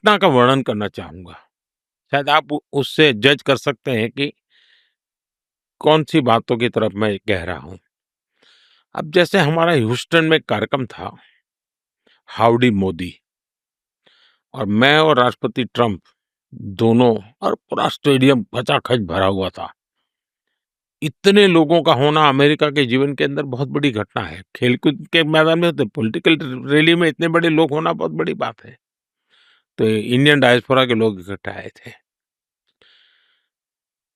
घटना का वर्णन करना चाहूँगा। शायद आप उ उससे जज कर सकते हैं कि कौन-सी बातों की तरफ मैं कह रहा हूँ। अब जैसे हमारा ह्यूस्टन में एक कार्यक्रम था, हाउडी मोदी, और मैं और राष्ट्रपति ट्रम्प दोनों, और पूरा स्टेडियम खचाखच भरा हुआ था। इतने लोगों का होना अमेरिका के जीवन के अंदर बहुत बड़ी घटना है। खेलकूद के मैदान में तो पॉलिटिकल रैली में इतने बड़े लोग होना बहुत बड़ी बात है। तो इंडियन डायस्पोरा के लोग इकट्ठे आए थे।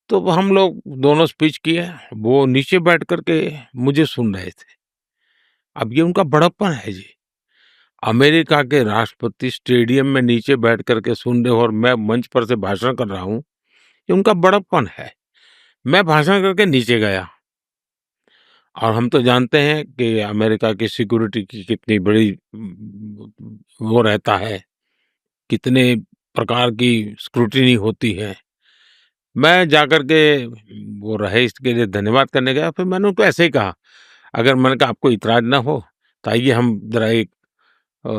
तो हम लोग दोनों स्पीच किए, वो नीचे बैठ कर के मुझे सुन रहे थे। अब ये उनका बड़प्पन है जी। अमेरिका के राष्ट्रपति स्टेडियम में नीचे बैठ कर के सुन रहे हो और मैं मंच पर से भाषण कर रहा हूँ, ये उनका बड़प्पन है। मैं भाषण करके नीचे गया, और हम तो जानते हैं कि अमेरिका की सिक्योरिटी की कितनी बड़ी वो रहता है, कितने प्रकार की स्क्रूटिनी होती है। मैं जाकर के वो रहे इसके लिए धन्यवाद करने गया, फिर मैंने उनको ऐसे ही कहा, अगर मैंने कहा आपको इतराज़ ना हो, तो आइए हम ज़रा एक अ,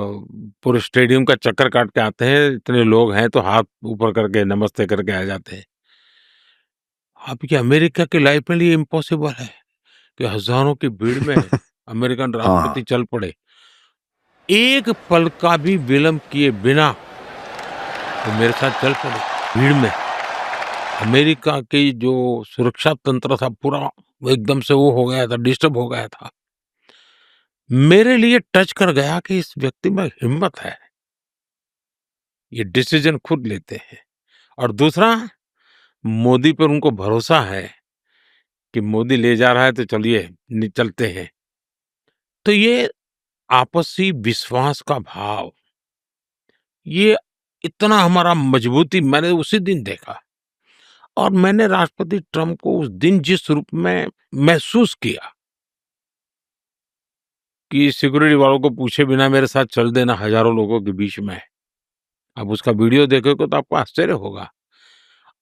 पूरे स्टेडियम का चक्कर काट के आते हैं, इतने लोग हैं तो हाथ ऊपर करके नमस्ते करके आ जाते हैं। अब ये अमेरिका की लाइफ में ये इम्पॉसिबल है कि हज़ारों की भीड़ में अमेरिकन हाँ, राष्ट्रपति चल पड़े। एक पल का भी विलंब किए बिना वो मेरे साथ चल पड़े, भीड़ में। अमेरिका की जो सुरक्षा तंत्र था पूरा, वो एकदम से वो हो गया था, डिस्टर्ब हो गया था। मेरे लिए टच कर गया कि इस व्यक्ति में हिम्मत है, ये डिसीजन खुद लेते हैं। और दूसरा, मोदी पर उनको भरोसा है कि मोदी ले जा रहा है तो चलिए चलते हैं। तो ये आपसी विश्वास का भाव, ये इतना हमारा मजबूती मैंने उसी दिन देखा। और मैंने राष्ट्रपति ट्रम्प को उस दिन जिस रूप में महसूस किया कि सिक्योरिटी वालों को पूछे बिना मेरे साथ चल देना हजारों लोगों के बीच में। आप उसका वीडियो देखोगे तो आपको आश्चर्य होगा।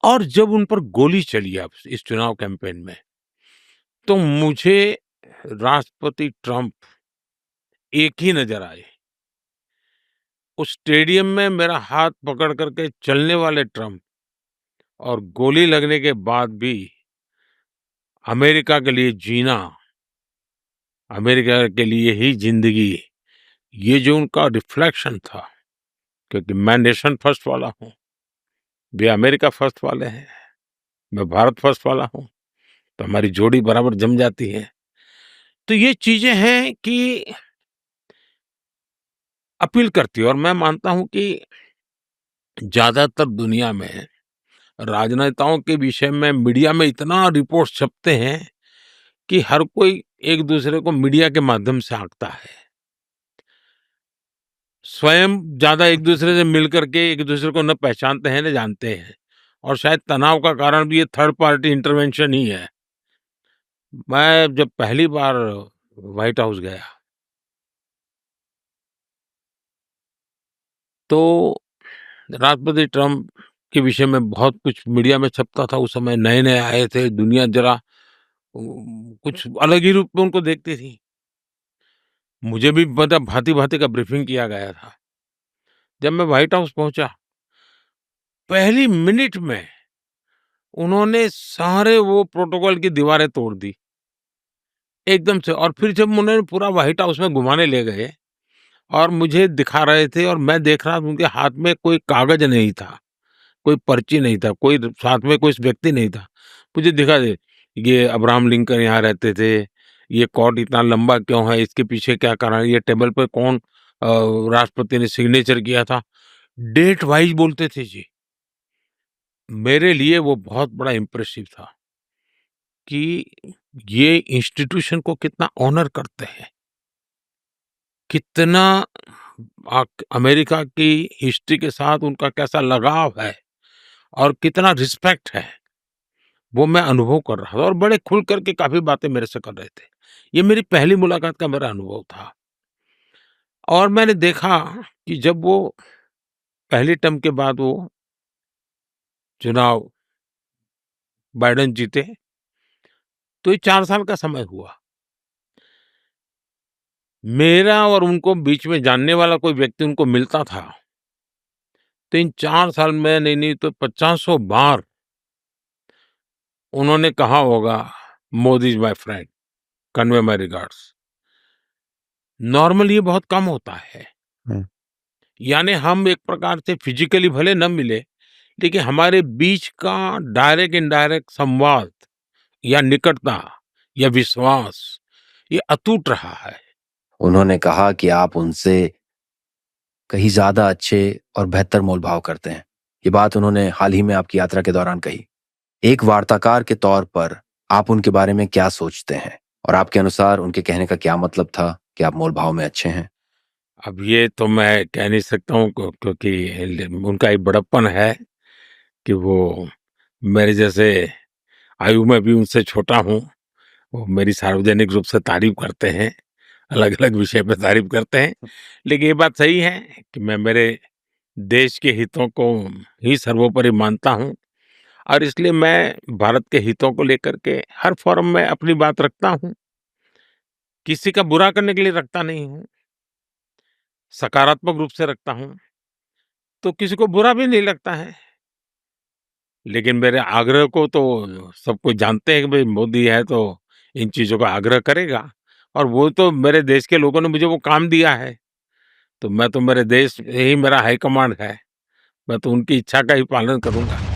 और जब उन पर गोली चली अब इस चुनाव कैंपेन में, तो मुझे राष्ट्रपति ट्रम्प एक ही नजर आए। उस स्टेडियम में मेरा हाथ पकड़ करके चलने वाले ट्रम्प, और गोली लगने के बाद भी अमेरिका के लिए जीना, अमेरिका के लिए ही जिंदगी, ये जो उनका रिफ्लेक्शन था, क्योंकि मैं नेशन फर्स्ट वाला हूँ, वे अमेरिका फर्स्ट वाले हैं, मैं भारत फर्स्ट वाला हूँ, तो हमारी जोड़ी बराबर जम जाती है। तो ये चीजें हैं कि अपील करती है। और मैं मानता हूँ कि ज्यादातर दुनिया में राजनेताओं के विषय में मीडिया में इतना रिपोर्ट छपते हैं कि हर कोई एक दूसरे को मीडिया के माध्यम से आंकता है। स्वयं ज्यादा एक दूसरे से मिल करके एक दूसरे को न पहचानते हैं न जानते हैं। और शायद तनाव का कारण भी ये थर्ड पार्टी इंटरवेंशन ही है। मैं जब पहली बार व्हाइट हाउस गया, तो राष्ट्रपति ट्रम्प के विषय में बहुत कुछ मीडिया में छपता था। उस समय नए-नए आए थे, दुनिया जरा कुछ अलग ही रूप में उनको देखती थी। मुझे भी मतलब भाँति-भाँति का ब्रीफिंग किया गया था। जब मैं व्हाइट हाउस पहुँचा, पहली मिनट में उन्होंने सारे वो प्रोटोकॉल की दीवारें तोड़ दी, एकदम से। और फिर जब उन्होंने पूरा व्हाइट हाउस में घुमाने ले गए और मुझे दिखा रहे थे, और मैं देख रहा था उनके हाथ में कोई कागज नहीं था, कोई पर्ची नहीं था, कोई साथ में कोई व्यक्ति नहीं था। मुझे दिखा दे, ये अब्राहम लिंकन यहाँ रहते थे, ये कोर्ट इतना लंबा क्यों है, इसके पीछे क्या कारण है, ये टेबल पे कौन राष्ट्रपति ने सिग्नेचर किया था, डेट वाइज बोलते थे जी। मेरे लिए वो बहुत बड़ा इम्प्रेसिव था कि ये इंस्टीट्यूशन को कितना ऑनर करते हैं, कितना अमेरिका की हिस्ट्री के साथ उनका कैसा लगाव है, और कितना रिस्पेक्ट है, वो मैं अनुभव कर रहा था। और बड़े खुल करके काफ़ी बातें मेरे से कर रहे थे। ये मेरी पहली मुलाकात का मेरा अनुभव था। और मैंने देखा कि जब वो पहली टर्म के बाद वो चुनाव बाइडेन जीते, तो ये 4 साल का समय हुआ। मेरा और उनको बीच में जानने वाला कोई व्यक्ति उनको मिलता था, तो इन 4 साल में नहीं तो पचासों बार उन्होंने कहा होगा, Modi is my friend, convey my regards. Normally ये बहुत कम होता है। हुँ। यानी हम एक प्रकार से फिजिकली भले न मिले, लेकिन हमारे बीच का डायरेक्ट इनडायरेक्ट संवाद या निकटता या विश्वास, ये अटूट रहा है। उन्होंने कहा कि आप उनसे कहीं ज़्यादा अच्छे और बेहतर मोल-भाव करते हैं। ये बात उन्होंने हाल ही में आपकी यात्रा के दौरान कही। एक वार्ताकार के तौर पर आप उनके बारे में क्या सोचते हैं? और आपके अनुसार उनके कहने का क्या मतलब था कि आप मोल-भाव में अच्छे हैं? अब ये तो मैं कह नहीं सकता हूँ क्योंकि उनका एक बड़प्पन है कि वो मेरे जैसे आयु में भी उनसे छोटा हूँ। वो मेरी सार्वजनिक रूप से तारीफ करते हैं, अलग-अलग विषय पे तारीफ करते हैं। लेकिन ये बात सही है कि मैं मेरे देश के हितों को ही सर्वोपरि मानता हूँ और इसलिए मैं भारत के हितों को लेकर के हर फोरम में अपनी बात रखता हूँ। किसी का बुरा करने के लिए रखता नहीं हूँ, सकारात्मक रूप से रखता हूँ, तो किसी को बुरा भी नहीं लगता है। लेकिन मेरे आग्रह को तो सब कोई जानते हैं कि भई मोदी है तो इन चीज़ों का आग्रह करेगा और वो तो मेरे देश के लोगों ने मुझे वो काम दिया है, तो मैं तो मेरे देश ही मेरा हाई कमांड है, मैं तो उनकी इच्छा का ही पालन करूँगा।